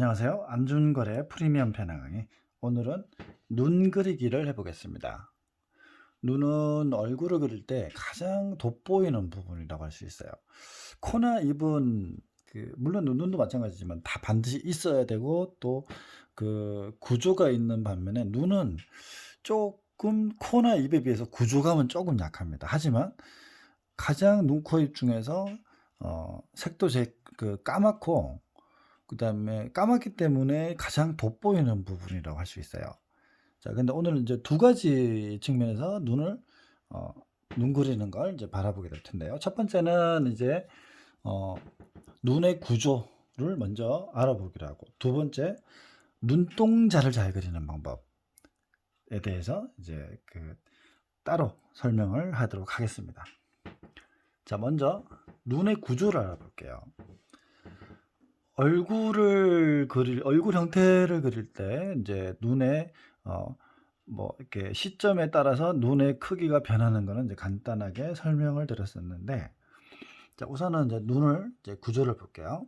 안녕하세요. 안준걸의 프리미엄 편향 강의. 오늘은 눈 그리기를 해보겠습니다. 눈은 얼굴을 그릴 때 가장 돋보이는 부분이라고 할 수 있어요. 코나 입은 물론 눈도 마찬가지지만 다 반드시 있어야 되고 또 그 구조가 있는 반면에 눈은 조금 코나 입에 비해서 구조감은 조금 약합니다. 하지만 가장 눈, 코, 입 중에서 색도 까맣고 그다음에 까맣기 때문에 가장 돋보이는 부분이라고 할 수 있어요. 자, 근데 오늘은 이제 두 가지 측면에서 어, 눈 그리는 걸 이제 바라보게 될 텐데요. 첫 번째는 이제 어, 눈의 구조를 먼저 알아보기로 하고, 두 번째 눈동자를 잘 그리는 방법에 대해서 이제 따로 설명을 하도록 하겠습니다. 자, 먼저 눈의 구조를 알아볼게요. 얼굴 형태를 그릴 때 이제 눈에 뭐 이렇게 시점에 따라서 눈의 크기가 변하는 거는 이제 간단하게 설명을 드렸었는데, 자, 우선은 이제 눈을 이제 구조를 볼게요.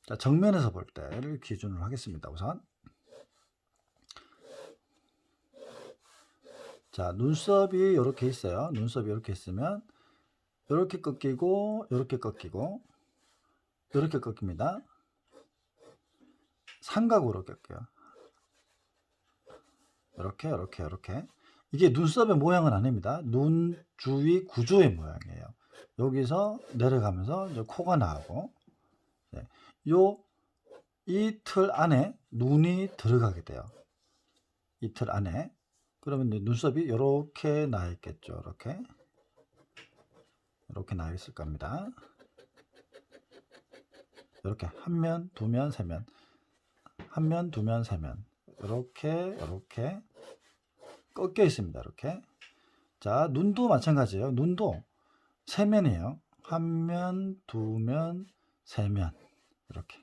자, 정면에서 볼 때를 기준으로 하겠습니다. 우선 자, 눈썹이 이렇게 있어요. 눈썹이 이렇게 있으면 이렇게 꺾이고 이렇게 꺾이고 이렇게 꺾입니다. 삼각으로 꺾여요. 이렇게 이게 눈썹의 모양은 아닙니다. 눈 주위 구조의 모양이에요. 여기서 내려가면서 이제 코가 나오고, 네. 이 틀 안에 눈이 들어가게 돼요. 이 틀 안에. 그러면 눈썹이 이렇게 나 있겠죠. 이렇게 나 있을 겁니다. 이렇게 한 면, 두 면, 세 면, 한 면, 두 면, 세 면, 이렇게 꺾여 있습니다. 이렇게. 자, 눈도 마찬가지예요. 눈도 세 면이에요. 한 면, 두 면, 세 면. 이렇게.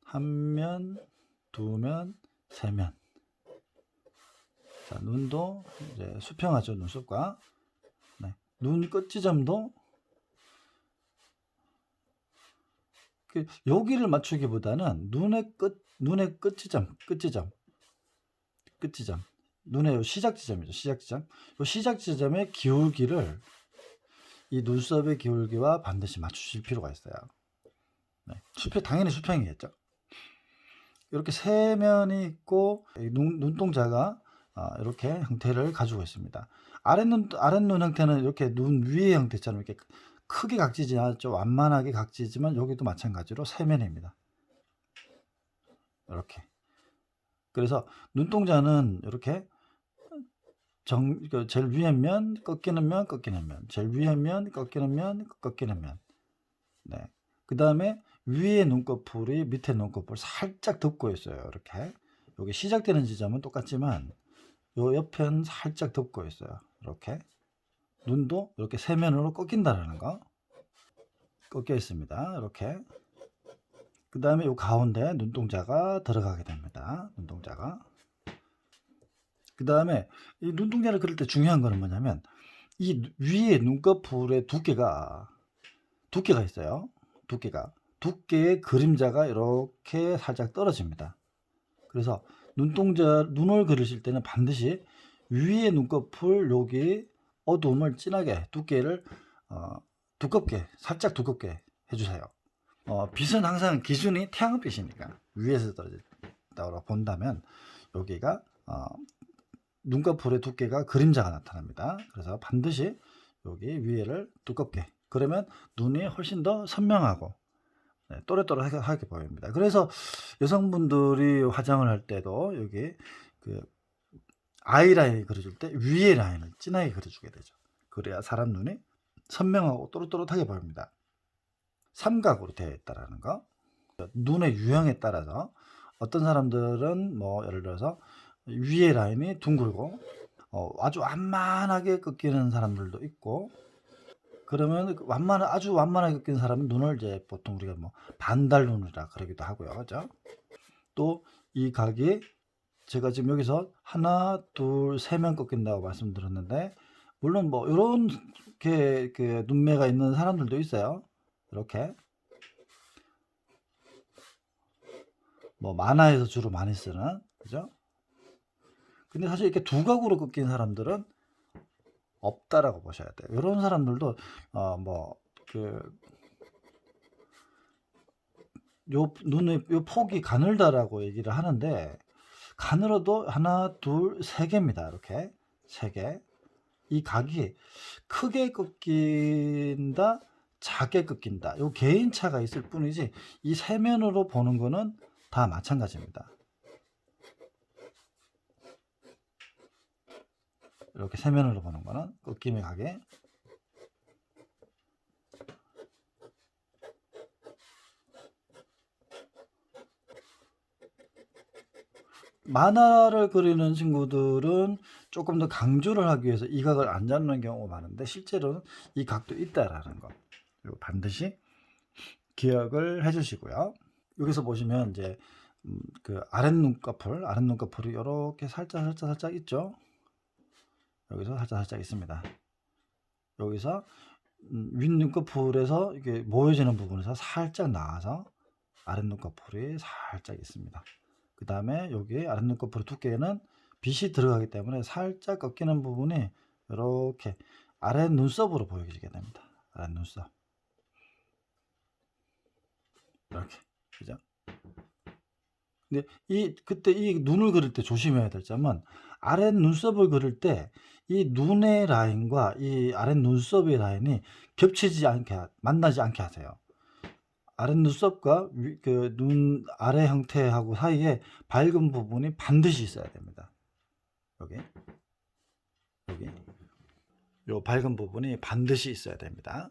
한 면, 두 면, 세 면. 자, 눈도 이제 수평하죠. 눈썹과. 네. 눈 끝지점도 여기를 맞추기보다는 눈의 끝지점. 눈의 요 시작 지점이죠. 요 시작 지점의 기울기를 이 눈썹의 기울기와 반드시 맞추실 필요가 있어요. 네. 당연히 수평이겠죠. 이렇게 세 면이 있고 눈동자가 이렇게 형태를 가지고 있습니다. 아랫눈 형태는 이렇게 눈 위의 형태처럼 이렇게 크게 각지지 않죠. 완만하게 각지지만 여기도 마찬가지로 세 면입니다. 이렇게. 그래서 눈동자는 이렇게 제일 위에 면, 꺾이는 면, 제일 위에 면, 꺾이는 면, 꺾이는 면. 네. 그 다음에 위에 눈꺼풀이 밑에 눈꺼풀 살짝 덮고 있어요. 이렇게. 여기 시작되는 지점은 똑같지만 요 옆에는 살짝 덮고 있어요. 이렇게. 눈도 이렇게 세면으로 꺾인다라는 거. 꺾여 있습니다. 이렇게. 그 다음에 요 가운데 눈동자가 들어가게 됩니다. 눈동자가. 그 다음에 이 눈동자를 그릴 때 중요한 거는 뭐냐면 이 위에 눈꺼풀의 두께가 있어요. 두께의 그림자가 이렇게 살짝 떨어집니다. 그래서 눈을 그리실 때는 반드시 위에 눈꺼풀 여기 어두움을 진하게 두께를 살짝 두껍게 해주세요. 빛은 항상 기준이 태양빛이니까 위에서 떨어진다고 본다면 여기가 눈꺼풀의 두께가 그림자가 나타납니다. 그래서 반드시 여기 위에를 두껍게, 그러면 눈이 훨씬 더 선명하고 또렷또렷하게 보입니다. 그래서 여성분들이 화장을 할 때도 여기 아이라인 그려줄 때 위에 라인을 진하게 그려주게 되죠. 그래야 사람 눈이 선명하고 또렷또렷하게 보입니다. 삼각으로 되어 있다라는 거. 눈의 유형에 따라서 어떤 사람들은 뭐 예를 들어서 위에 라인이 둥글고 아주 완만하게 꺾이는 사람들도 있고, 그러면 아주 완만하게 꺾이는 사람은 눈을 이제 보통 우리가 뭐 반달눈이라 그러기도 하고요. 그죠? 또 이 각이 제가 지금 여기서 하나, 둘, 세 면 꺾인다고 말씀드렸는데, 물론 뭐 이렇게 눈매가 있는 사람들도 있어요. 이렇게. 뭐 만화에서 주로 많이 쓰는, 그죠? 근데 사실 이렇게 두각으로 꺾인 사람들은 없다라고 보셔야 돼요. 이런 사람들도 눈의 요 폭이 가늘다라고 얘기를 하는데, 가늘어도 하나, 둘, 세 개입니다. 이렇게 세 개. 이 각이 크게 꺾인다, 작게 꺾인다. 요 개인차가 있을 뿐이지 이 세면으로 보는 거는 다 마찬가지입니다. 이렇게 세면으로 보는 거는 꺾임의 각에 만화를 그리는 친구들은 조금 더 강조를 하기 위해서 이 각을 안 잡는 경우가 많은데, 실제로는 이 각도 있다라는 거 이거 반드시 기억을 해주시고요. 여기서 보시면 이제 그 아랫눈꺼풀이 이렇게 살짝 있죠. 여기서 살짝 있습니다. 여기서 윗눈꺼풀에서 이게 모여지는 부분에서 살짝 나와서 아랫눈꺼풀이 살짝 있습니다. 그 다음에 여기 아랫눈꺼풀 두께는 빛이 들어가기 때문에 살짝 꺾이는 부분이 이렇게 아랫눈썹으로 보여지게 됩니다. 아랫눈썹. 이렇게. 그죠? 근데 그때 이 눈을 그릴 때 조심해야 될 점은, 아랫눈썹을 그릴 때 이 눈의 라인과 이 아랫눈썹의 라인이 만나지 않게 하세요. 아랫눈썹과 그 눈 아래 형태하고 사이에 밝은 부분이 반드시 있어야 됩니다. 여기 요 밝은 부분이 반드시 있어야 됩니다.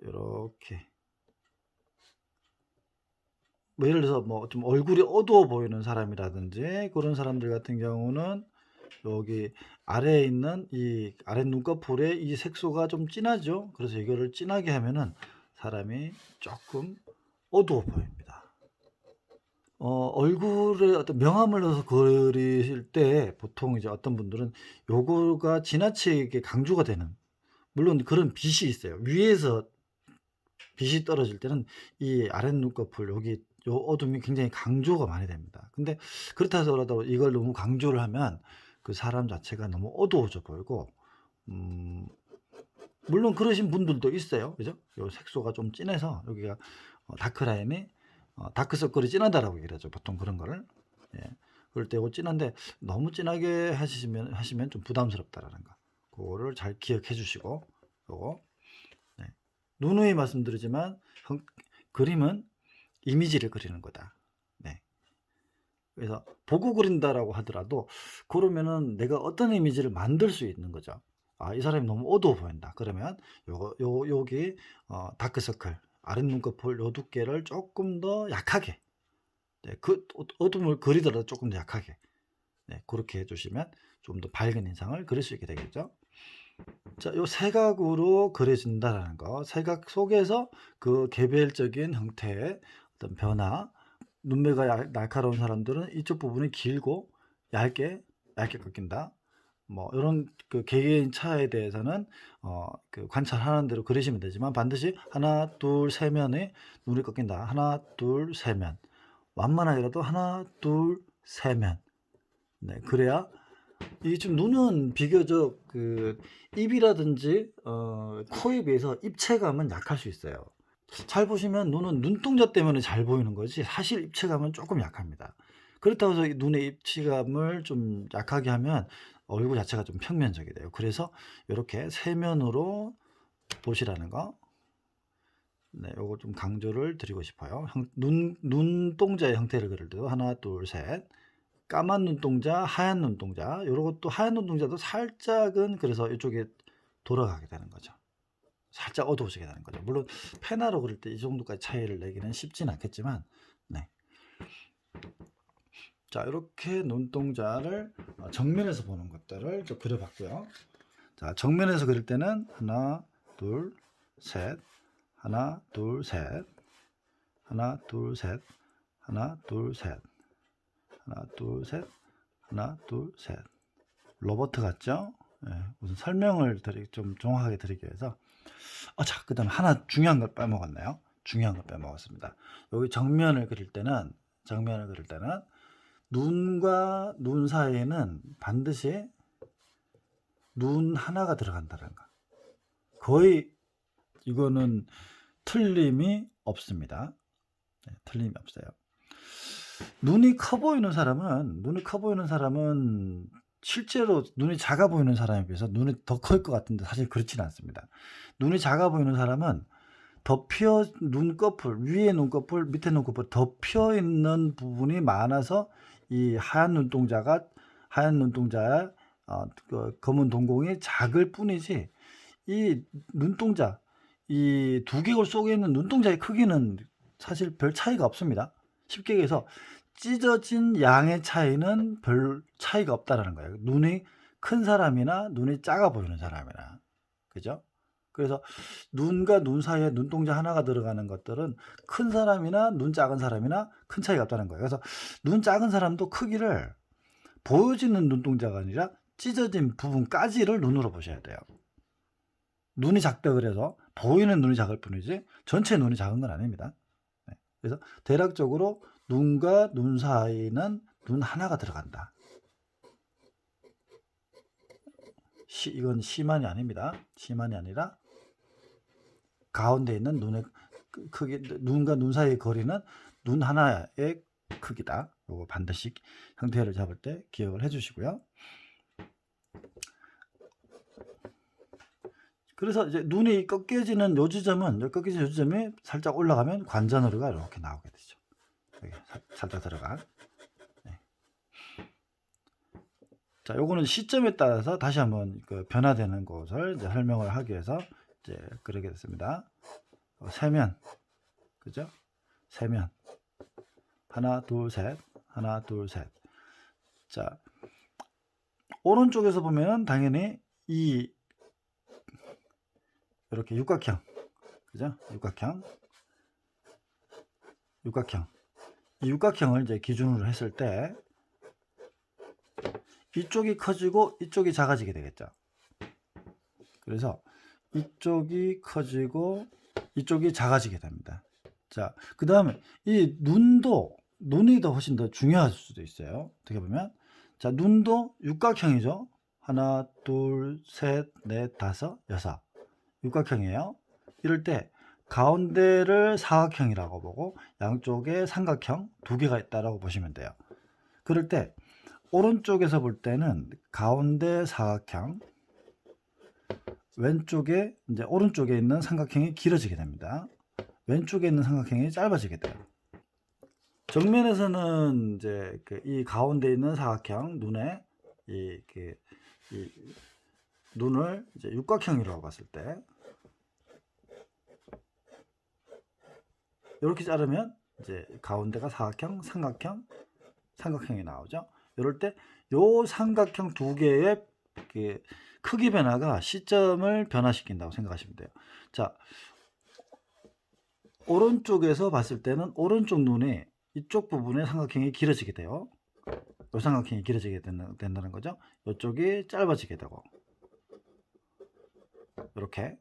이렇게 뭐 예를 들어서 뭐 좀 얼굴이 어두워 보이는 사람이라든지 그런 사람들 같은 경우는 여기 아래에 있는 이 아랫 눈꺼풀에 이 색소가 좀 진하죠. 그래서 이거를 진하게 하면은 사람이 조금 어두워 보입니다. 얼굴에 어떤 명암을 넣어서 그리실 때 보통 이제 어떤 분들은 요거가 지나치게 강조가 되는, 물론 그런 빛이 있어요. 위에서 빛이 떨어질 때는 이 아랫 눈꺼풀 여기 요 어둠이 굉장히 강조가 많이 됩니다. 근데 그렇다 하더라도 이걸 너무 강조를 하면 그 사람 자체가 너무 어두워져 보이고, 물론 그러신 분들도 있어요. 그죠? 요 색소가 좀 진해서 여기가 다크라인이 다크서클이 진하다라고 얘기를 하죠. 보통 그런 거를. 예. 그럴 때 이거 진한데 너무 진하게 하시면 좀 부담스럽다라는 거. 그거를 잘 기억해 주시고, 요거. 네. 누누이 말씀드리지만 그림은 이미지를 그리는 거다. 네. 그래서 보고 그린다라고 하더라도 그러면은 내가 어떤 이미지를 만들 수 있는 거죠. 이 사람이 너무 어두워 보인다. 그러면 여기 다크서클 아랫 눈꺼풀 요 두께를 조금 더 약하게, 네, 그 어둠을 그리더라도 조금 더 약하게, 네, 그렇게 해주시면 좀 더 밝은 인상을 그릴 수 있게 되겠죠. 자, 요 세각으로 그려진다라는 거, 세각 속에서 그 개별적인 형태의 어떤 변화, 눈매가 날카로운 사람들은 이쪽 부분이 길고 얇게 꺾인다. 뭐 이런 그 개개인 차에 대해서는 그 관찰하는 대로 그리시면 되지만, 반드시 하나, 둘, 세면에 눈이 꺾인다. 하나, 둘, 세면. 완만하게라도 하나, 둘, 세면. 네, 그래야 이 좀 눈은 비교적 그 입이라든지 코에 비해서 입체감은 약할 수 있어요. 잘 보시면 눈은 눈동자 때문에 잘 보이는 거지 사실 입체감은 조금 약합니다. 그렇다고 해서 이 눈의 입체감을 좀 약하게 하면 얼굴 자체가 좀 평면적이 돼요. 그래서 이렇게 세면으로 보시라는 거, 네, 요거 좀 강조를 드리고 싶어요. 눈동자의 형태를 그릴 때도 하나, 둘, 셋. 까만 눈동자, 하얀 눈동자. 요런 것도 하얀 눈동자도 살짝은 그래서 이쪽에 돌아가게 되는 거죠. 살짝 어두워지게 되는 거죠. 물론 페나로 그릴 때 이 정도까지 차이를 내기는 쉽진 않겠지만, 네. 자, 이렇게 눈동자를 정면에서 보는 것들을 좀 그려봤고요. 자, 정면에서 그릴 때는 하나, 둘, 셋, 하나, 둘, 셋, 하나, 둘, 셋, 하나, 둘, 셋, 하나, 둘, 셋, 하나, 둘, 셋. 로버트 같죠? 네, 무슨 설명을 좀 정확하게 드리기 위해서. 자, 그 다음에 하나 중요한 걸 빼먹었네요. 중요한 거 빼먹었습니다. 여기 정면을 그릴 때는 눈과 눈 사이에는 반드시 눈 하나가 들어간다는 거. 거의 이거는 틀림이 없습니다. 네, 틀림이 없어요. 눈이 커 보이는 사람은 실제로 눈이 작아 보이는 사람에 비해서 눈이 더 클 것 같은데 사실 그렇지는 않습니다. 눈이 작아 보이는 사람은 눈꺼풀, 위에 눈꺼풀, 밑에 눈꺼풀 덮여 있는 부분이 많아서 이 하얀 눈동자의 그 검은 동공이 작을 뿐이지, 이 눈동자, 이 두개골 속에 있는 눈동자의 크기는 사실 별 차이가 없습니다. 쉽게 얘기해서 찢어진 양의 차이는 별 차이가 없다라는 거예요. 눈이 큰 사람이나 눈이 작아 보이는 사람이나. 그죠? 그래서 눈과 눈 사이에 눈동자 하나가 들어가는 것들은 큰 사람이나 눈 작은 사람이나 큰 차이가 없다는 거예요. 그래서 눈 작은 사람도 크기를 보여지는 눈동자가 아니라 찢어진 부분까지를 눈으로 보셔야 돼요. 눈이 작다 그래서 보이는 눈이 작을 뿐이지 전체 눈이 작은 건 아닙니다. 네. 그래서 대략적으로 눈과 눈 사이는 눈 하나가 들어간다. 이건 시만이 아닙니다. 시만이 아니라 가운데 있는 눈의 크기, 눈과 눈 사이의 거리는 눈 하나의 크기다. 요거 반드시 형태를 잡을 때 기억을 해주시고요. 그래서 이제 눈이 꺾여지는 요 지점이 살짝 올라가면 관자놀이가 이렇게 나오게 되죠. 여기 살짝 들어가. 네. 자, 요거는 시점에 따라서 다시 한번 그 변화되는 것을 이제 설명을 하기 위해서 이제 그러게 됐습니다. 세면, 그죠? 세면. 하나, 둘, 셋. 하나, 둘, 셋. 자, 오른쪽에서 보면 당연히 이렇게 육각형. 그죠? 육각형. 이 육각형을 이제 기준으로 했을 때 이쪽이 커지고 이쪽이 작아지게 되겠죠. 그래서 이쪽이 커지고 이쪽이 작아지게 됩니다. 자, 그 다음에 이 눈이 더 훨씬 더 중요할 수도 있어요. 어떻게 보면. 자, 눈도 육각형이죠. 하나, 둘, 셋, 넷, 다섯, 여섯. 육각형이에요. 이럴 때 가운데를 사각형이라고 보고 양쪽에 삼각형 두 개가 있다라고 보시면 돼요. 그럴 때 오른쪽에서 볼 때는 가운데 사각형, 왼쪽에 이제 오른쪽에 있는 삼각형이 길어지게 됩니다. 왼쪽에 있는 삼각형이 짧아지게 돼요. 정면에서는 이제 이 가운데 있는 사각형 눈에 이 눈을 이제 육각형이라고 봤을 때 이렇게 자르면 이제 가운데가 사각형, 삼각형이 나오죠. 이럴 때 요 삼각형 두 개의 크기 변화가 시점을 변화시킨다고 생각하시면 돼요. 자, 오른쪽에서 봤을 때는 오른쪽 눈이 이쪽 부분에 삼각형이 길어지게 돼요. 요 삼각형이 길어지게 된다는 거죠. 이쪽이 짧아지게 되고 이렇게.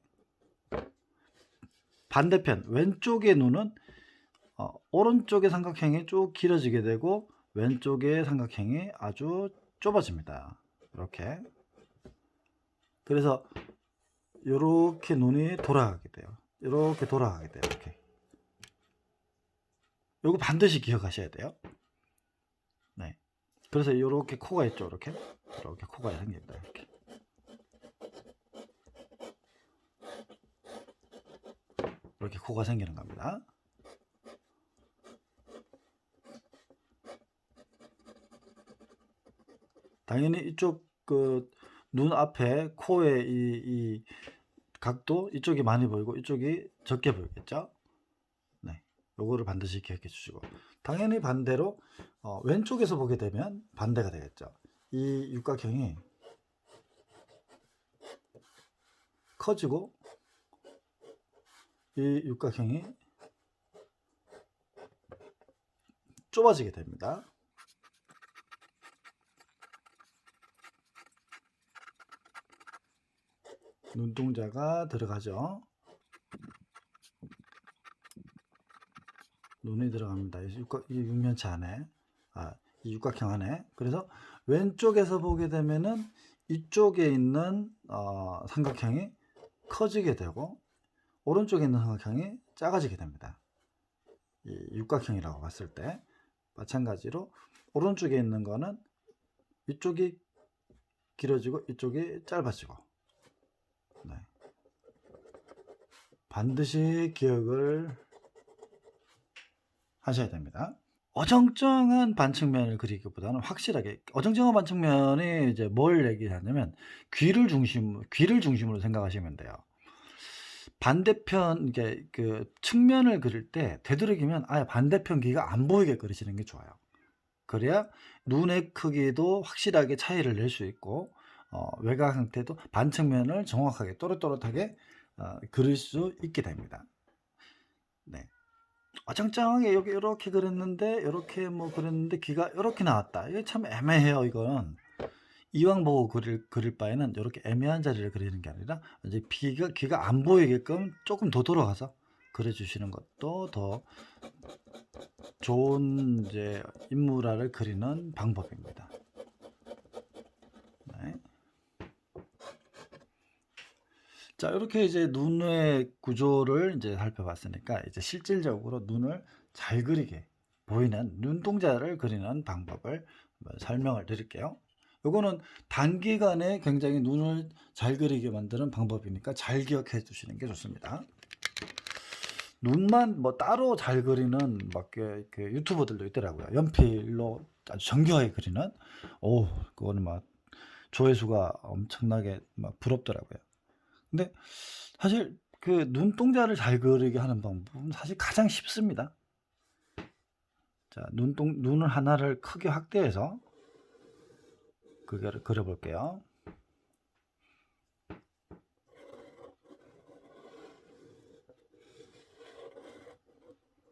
반대편 왼쪽의 눈은 오른쪽의 삼각형이 쭉 길어지게 되고 왼쪽의 삼각형이 아주 좁아집니다. 이렇게. 그래서 이렇게 눈이 돌아가게 돼요. 이렇게 돌아가게 돼요. 이렇게. 요거 반드시 기억하셔야 돼요. 네. 그래서 이렇게 코가 있죠. 이렇게 코가 생깁니다. 이렇게 코가 생기는 겁니다. 당연히 이쪽 눈 앞에 코의 이 각도 이쪽이 많이 보이고 이쪽이 적게 보이겠죠. 네, 요거를 반드시 기억해 주시고, 당연히 반대로 왼쪽에서 보게 되면 반대가 되겠죠. 이 육각형이 커지고 이 육각형이 좁아지게 됩니다. 눈동자가 들어가죠. 눈이 들어갑니다. 이 육면체 안에, 이 육각형 안에. 그래서 왼쪽에서 보게 되면은 이쪽에 있는 삼각형이 커지게 되고, 오른쪽에 있는 삼각형이 작아지게 됩니다. 이 육각형이라고 봤을 때 마찬가지로 오른쪽에 있는 거는 이쪽이 길어지고 이쪽이 짧아지고, 네. 반드시 기억을 하셔야 됩니다. 어정쩡한 반측면을 그리기보다는 확실하게, 어정쩡한 반측면이 이제 뭘 얘기하냐면 귀를 중심으로 생각하시면 돼요. 반대편, 이게 그 측면을 그릴 때 되도록이면 아예 반대편 귀가 안 보이게 그리시는 게 좋아요. 그래야 눈의 크기도 확실하게 차이를 낼 수 있고, 외곽 형태도 반측면을 정확하게 또렷또렷하게 그릴 수 있게 됩니다. 네. 어정쩡하게 여기 이렇게 그렸는데 이렇게 뭐 그렸는데 귀가 이렇게 나왔다. 이게 참 애매해요. 이건 이왕 보고 그릴 바에는 이렇게 애매한 자리를 그리는 게 아니라 이제 귀가 안 보이게끔 조금 더 돌아가서 그려주시는 것도 더 좋은 이제 인물화를 그리는 방법입니다. 네. 자, 이렇게 이제 눈의 구조를 이제 살펴봤으니까 이제 실질적으로 눈을 잘 그리게 보이는 눈동자를 그리는 방법을 설명을 드릴게요. 요거는 단기간에 굉장히 눈을 잘 그리게 만드는 방법이니까 잘 기억해 두시는 게 좋습니다. 눈만 뭐 따로 잘 그리는 막 그 유튜버들도 있더라고요. 연필로 아주 정교하게 그리는. 그거는 막 조회수가 엄청나게 막 부럽더라고요. 근데 사실 그 눈동자를 잘 그리게 하는 방법은 사실 가장 쉽습니다. 자, 눈을 하나를 크게 확대해서 그거를 그려볼게요.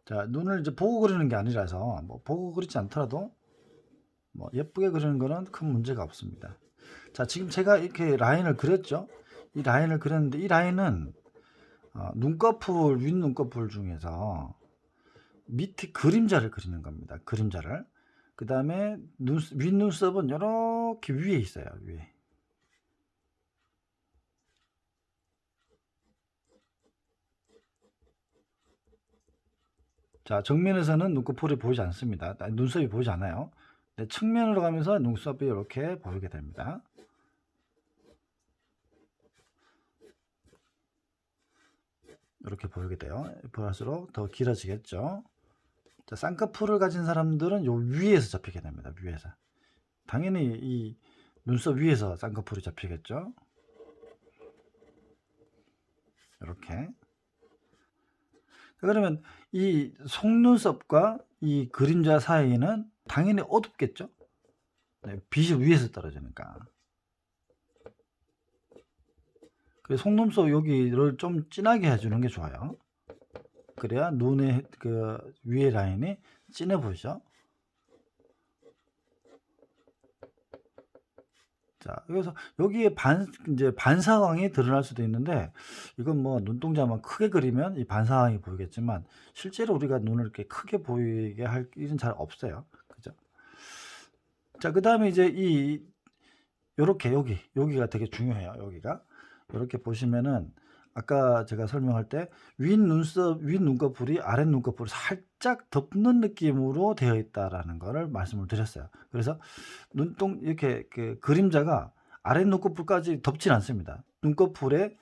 자, 눈을 이제 보고 그리는 게 아니라서 뭐 보고 그리지 않더라도 뭐 예쁘게 그리는 거는 큰 문제가 없습니다. 자, 지금 제가 이렇게 라인을 그렸죠. 이 라인을 그렸는데 이 라인은 눈꺼풀, 윗눈꺼풀 중에서 밑에 그림자를 그리는 겁니다. 그림자를. 그 다음에 윗눈썹은 이렇게 위에 있어요. 위에. 자, 정면에서는 눈꺼풀이 보이지 않습니다. 눈썹이 보이지 않아요. 근데 측면으로 가면서 눈썹이 이렇게 보이게 됩니다. 이렇게 보이게 돼요. 볼수록 더 길어지겠죠. 자, 쌍꺼풀을 가진 사람들은 요 위에서 잡히게 됩니다. 위에서. 당연히 이 눈썹 위에서 쌍꺼풀이 잡히겠죠. 이렇게. 그러면 이 속눈썹과 이 그림자 사이는 당연히 어둡겠죠. 네, 빛이 위에서 떨어지니까. 그래서 속눈썹 여기를 좀 진하게 해주는 게 좋아요. 그래야 눈의 그 위에 라인이 진해 보이죠. 자, 그래서 여기에 이제 반사광이 드러날 수도 있는데, 이건 뭐 눈동자만 크게 그리면 이 반사광이 보이겠지만, 실제로 우리가 눈을 이렇게 크게 보이게 할 일은 잘 없어요. 그죠? 자, 그 다음에 이제 요렇게 여기가 되게 중요해요. 여기가. 이렇게 보시면은, 아까 제가 설명할 때, 윗눈꺼풀이 아랫눈꺼풀을 살짝 덮는 느낌으로 되어 있다라는 거를 말씀을 드렸어요. 그래서 이렇게 그 그림자가 아랫눈꺼풀까지 덮진 않습니다. 눈꺼풀에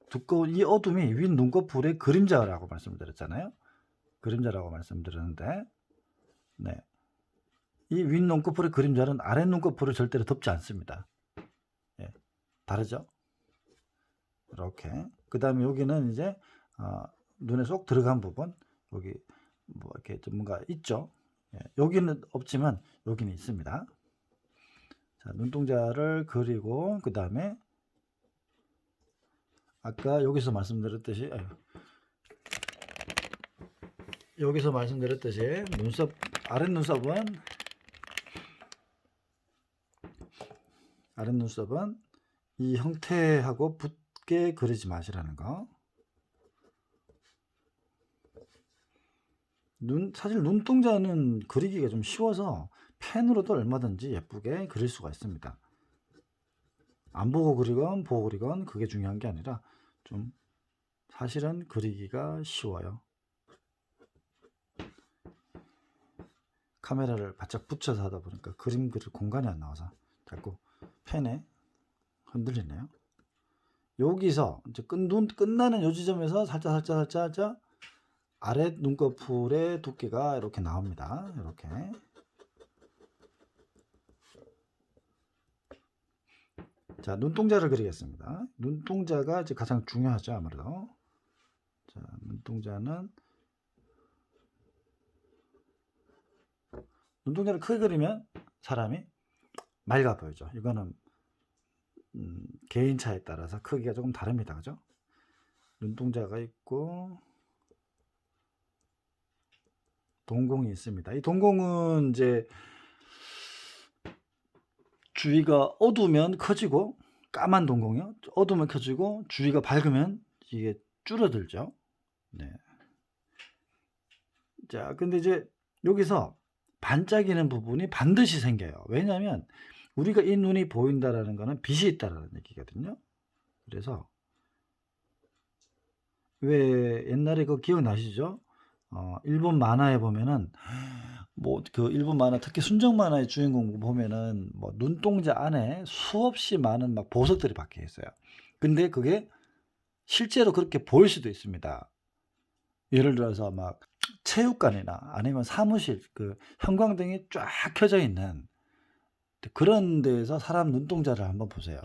두꺼운 이 어둠이 윗눈꺼풀의 그림자라고 말씀드렸잖아요. 그림자라고 말씀드렸는데, 네. 이 윗눈꺼풀의 그림자는 아랫눈꺼풀을 절대로 덮지 않습니다. 예. 다르죠? 이렇게. 그 다음에 여기는 이제 눈에 쏙 들어간 부분, 여기 뭐 이렇게 좀 뭔가 있죠. 예, 여기는 없지만 여기는 있습니다. 자, 눈동자를 그리고 그 다음에 아까 여기서 말씀드렸듯이 아랫눈썹은 이 형태하고 붙게 그리지 마시라는 거. 사실 눈동자는 그리기가 좀 쉬워서 펜으로도 얼마든지 예쁘게 그릴 수가 있습니다. 안 보고 그리건 보고 그리건 그게 중요한 게 아니라 좀 사실은 그리기가 쉬워요. 카메라를 바짝 붙여서 하다 보니까 그림 그릴 공간이 안 나와서 자꾸 펜에 흔들리네요. 여기서 이제 끝나는 요 지점에서 살짝 아래 눈꺼풀의 두께가 이렇게 나옵니다. 이렇게. 자, 눈동자를 그리겠습니다. 눈동자가 이제 가장 중요하죠, 아무래도. 자, 눈동자를 크게 그리면 사람이 맑아 보이죠. 이거는 개인차에 따라서 크기가 조금 다릅니다. 그죠? 눈동자가 있고 동공이 있습니다. 이 동공은 이제 주위가 어두우면 커지고, 까만 동공이요. 어두우면 커지고 주위가 밝으면 이게 줄어들죠. 네. 자, 근데 이제 여기서 반짝이는 부분이 반드시 생겨요. 왜냐하면 우리가 이 눈이 보인다라는 거는 빛이 있다라는 얘기거든요. 그래서 왜 옛날에 그 기억나시죠? 일본 만화에 보면은 뭐 그 일본 만화 특히 순정 만화의 주인공 보면은 뭐 눈동자 안에 수없이 많은 막 보석들이 박혀 있어요. 근데 그게 실제로 그렇게 보일 수도 있습니다. 예를 들어서 막 체육관이나 아니면 사무실 그 형광등이 쫙 켜져 있는 그런 데에서 사람 눈동자를 한번 보세요.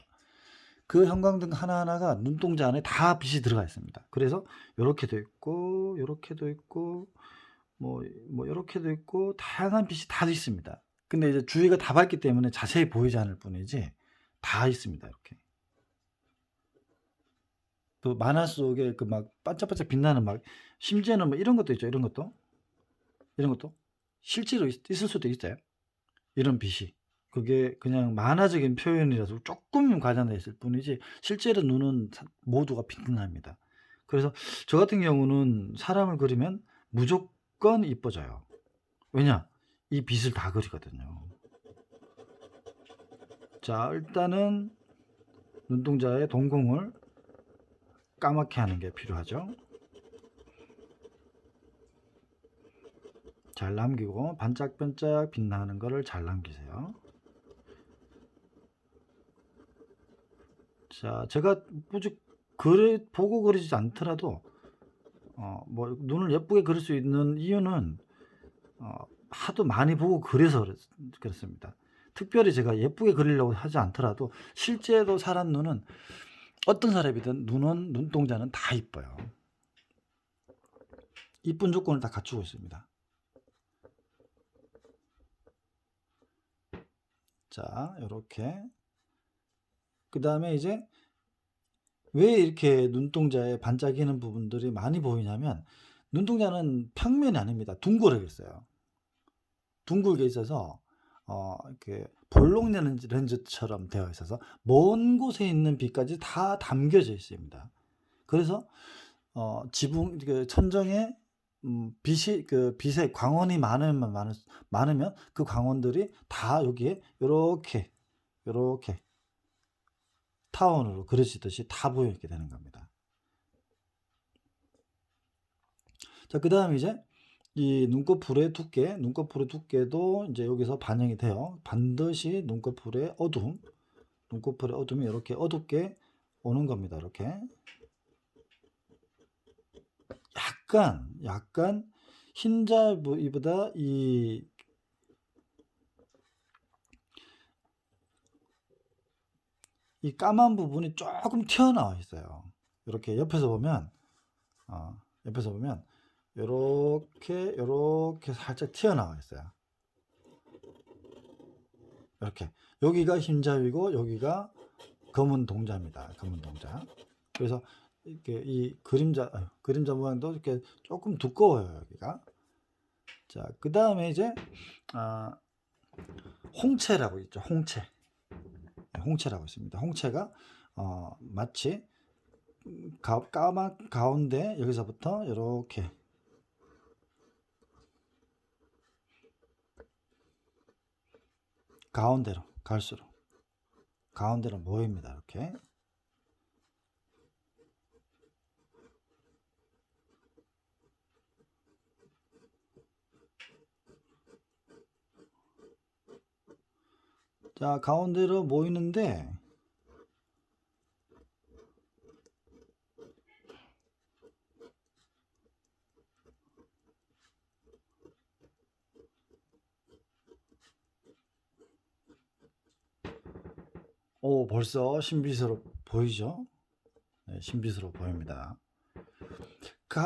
그 형광등 하나하나가 눈동자 안에 다 빛이 들어가 있습니다. 그래서 요렇게도 있고 요렇게도 있고 뭐 요렇게도 있고 다양한 빛이 다 있습니다. 근데 이제 주위가 다 밝기 때문에 자세히 보이지 않을 뿐이지 다 있습니다. 이렇게. 그 만화 속에 그 막 반짝반짝 빛나는 막 심지어는 뭐 이런 것도 있죠. 이런 것도 실제로 있을 수도 있어요. 이런 빛이. 그게 그냥 만화적인 표현이라서 조금 과장되어 있을 뿐이지 실제로 눈은 모두가 빛납니다. 그래서 저 같은 경우는 사람을 그리면 무조건 이뻐져요. 왜냐? 이 빛을 다 그리거든요. 자, 일단은 눈동자의 동공을 까맣게 하는 게 필요하죠. 잘 남기고 반짝반짝 빛나는 거를 잘 남기세요. 자, 제가 굳이 보고 그리지 않더라도 뭐 눈을 예쁘게 그릴 수 있는 이유는 하도 많이 보고 그래서 그렇습니다. 특별히 제가 예쁘게 그리려고 하지 않더라도 실제로 사람 눈은 어떤 사람이든 눈동자는 다 이뻐요. 이쁜 조건을 다 갖추고 있습니다. 자, 이렇게. 그 다음에 이제 왜 이렇게 눈동자에 반짝이는 부분들이 많이 보이냐면 눈동자는 평면이 아닙니다. 둥그렇게 있어요. 둥글게 있어서 이렇게 볼록 렌즈처럼 되어 있어서 먼 곳에 있는 빛까지 다 담겨져 있습니다. 그래서 지붕 그 천정에 빛이 그 빛의 광원이 많으면 그 광원들이 다 여기에 요렇게 타원으로 그려지듯이 다 보이게 되는 겁니다. 자, 그다음에 이제 이 눈꺼풀의 두께도 이제 여기서 반영이 돼요. 반드시 눈꺼풀의 어둠이 이렇게 어둡게 오는 겁니다. 이렇게 약간 흰자보다 이 까만 부분이 조금 튀어나와 있어요. 이렇게 옆에서 보면 요렇게 살짝 튀어나와 있어요. 이렇게 여기가 흰자위고 여기가 검은 동자입니다. 검은 동자. 그래서 이렇게 이 그림자 모양도 이렇게 조금 두꺼워요. 여기가. 자, 그 다음에 이제 홍채라고 있죠. 홍채라고 있습니다. 홍채가 마치 까만 가운데 여기서부터 이렇게 가운데로 갈수록 가운데로 모입니다. 이렇게. 자, 가운데로 모이는데 벌써 신비스러워 보이죠? 네, 신비스러워 보입니다.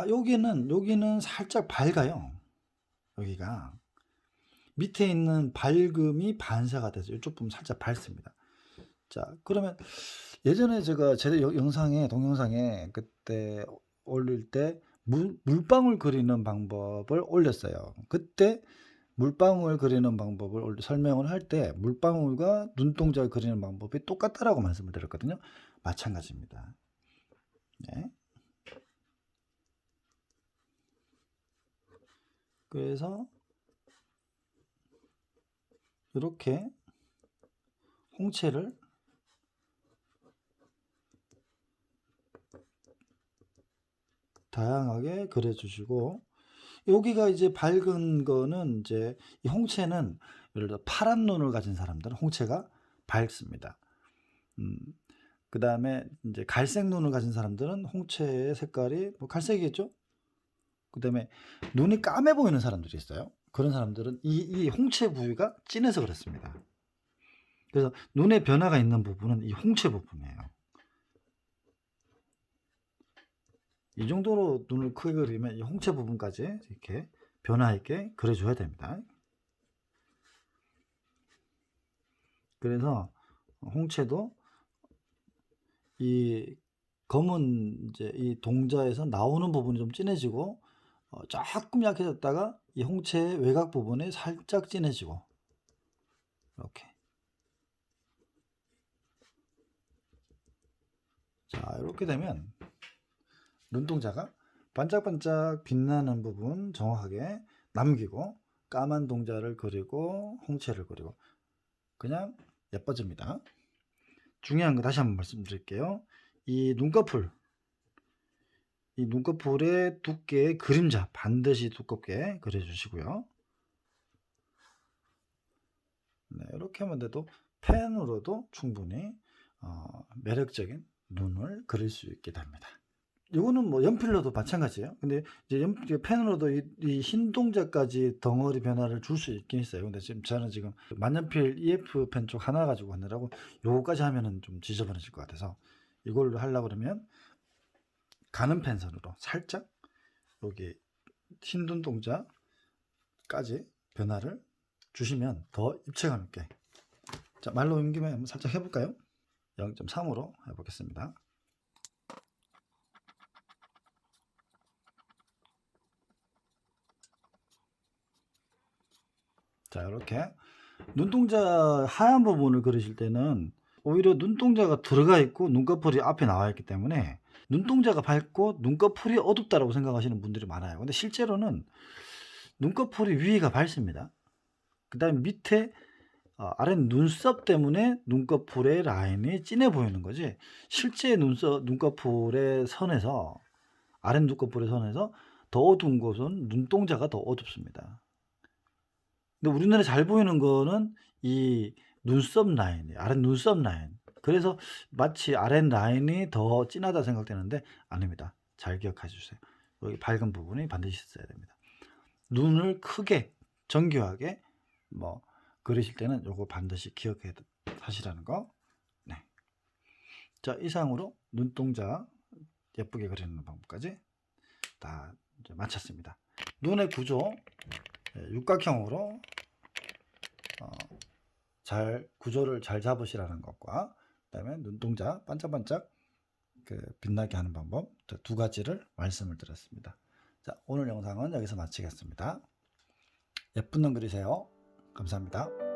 여기는 살짝 밝아요. 여기가 밑에 있는 밝음이 반사가 돼서 이쪽 부분 살짝 밝습니다. 자, 그러면 예전에 제가 제 동영상에 그때 올릴 때 물방울 그리는 방법을 올렸어요. 그때 물방울 그리는 방법을 설명을 할 때 물방울과 눈동자를 그리는 방법이 똑같다라고 말씀을 드렸거든요. 마찬가지입니다. 네. 그래서 이렇게 홍채를 다양하게 그려주시고, 여기가 이제 밝은 거는 이제 이 홍채는 예를 들어 파란 눈을 가진 사람들은 홍채가 밝습니다. 그 다음에 이제 갈색 눈을 가진 사람들은 홍채의 색깔이 뭐 갈색이겠죠? 그 다음에 눈이 까매 보이는 사람들이 있어요. 그런 사람들은 이 홍채 부위가 진해서 그렇습니다. 그래서 눈에 변화가 있는 부분은 이 홍채 부분이에요. 이 정도로 눈을 크게 그리면 이 홍채 부분까지 이렇게 변화 있게 그려줘야 됩니다. 그래서 홍채도 이 검은 이제 이 동자에서 나오는 부분이 좀 진해지고 조금 약해졌다가 이 홍채의 외곽 부분이 살짝 진해지고 이렇게. 자, 이렇게 되면 눈동자가 반짝반짝 빛나는 부분 정확하게 남기고 까만 동자를 그리고 홍채를 그리고 그냥 예뻐집니다. 중요한 거 다시 한번 말씀드릴게요. 이 눈꺼풀의 두께의 그림자 반드시 두껍게 그려주시고요. 네, 이렇게 하면 돼도 펜으로도 충분히 매력적인 눈을 그릴 수 있게 됩니다. 이거는 뭐 연필로도 마찬가지예요. 근데 이제 펜으로도 이 흰 동자까지 덩어리 변화를 줄 수 있긴 있어요. 근데 저는 지금 만년필 EF 펜 쪽 하나 가지고 하느라고 요거까지 하면은 좀 지저분해질 것 같아서 이걸로 하려고 그러면 가는 펜선으로 살짝 여기 흰 눈동자까지 변화를 주시면 더 입체감 있게. 자, 말로 온 김에 한번 살짝 해볼까요? 0.3으로 해보겠습니다. 자, 이렇게 눈동자 하얀 부분을 그리실 때는 오히려 눈동자가 들어가 있고 눈꺼풀이 앞에 나와 있기 때문에 눈동자가 밝고 눈꺼풀이 어둡다라고 생각하시는 분들이 많아요. 근데 실제로는 눈꺼풀이 위가 밝습니다. 그 다음에 밑에 아래 눈썹 때문에 눈꺼풀의 라인이 진해 보이는 거지, 실제 눈꺼풀의 선에서 아래 눈꺼풀의 선에서 더 어두운 곳은 눈동자가 더 어둡습니다. 근데 우리눈에 잘 보이는 거는 이 눈썹 라인, 아래 눈썹 라인. 그래서 마치 아래 라인이 더 진하다 생각되는데 아닙니다. 잘 기억해 주세요. 여기 밝은 부분이 반드시 있어야 됩니다. 눈을 크게 정교하게 뭐 그리실 때는 요거 반드시 기억해 하시라는 거. 네. 자, 이상으로 눈동자 예쁘게 그리는 방법까지 다 이제 마쳤습니다. 눈의 구조 육각형으로 구조를 잘 잡으시라는 것과 그다음에 눈동자 반짝반짝 빛나게 하는 방법 두 가지를 말씀을 드렸습니다. 자, 오늘 영상은 여기서 마치겠습니다. 예쁜 눈 그리세요. 감사합니다.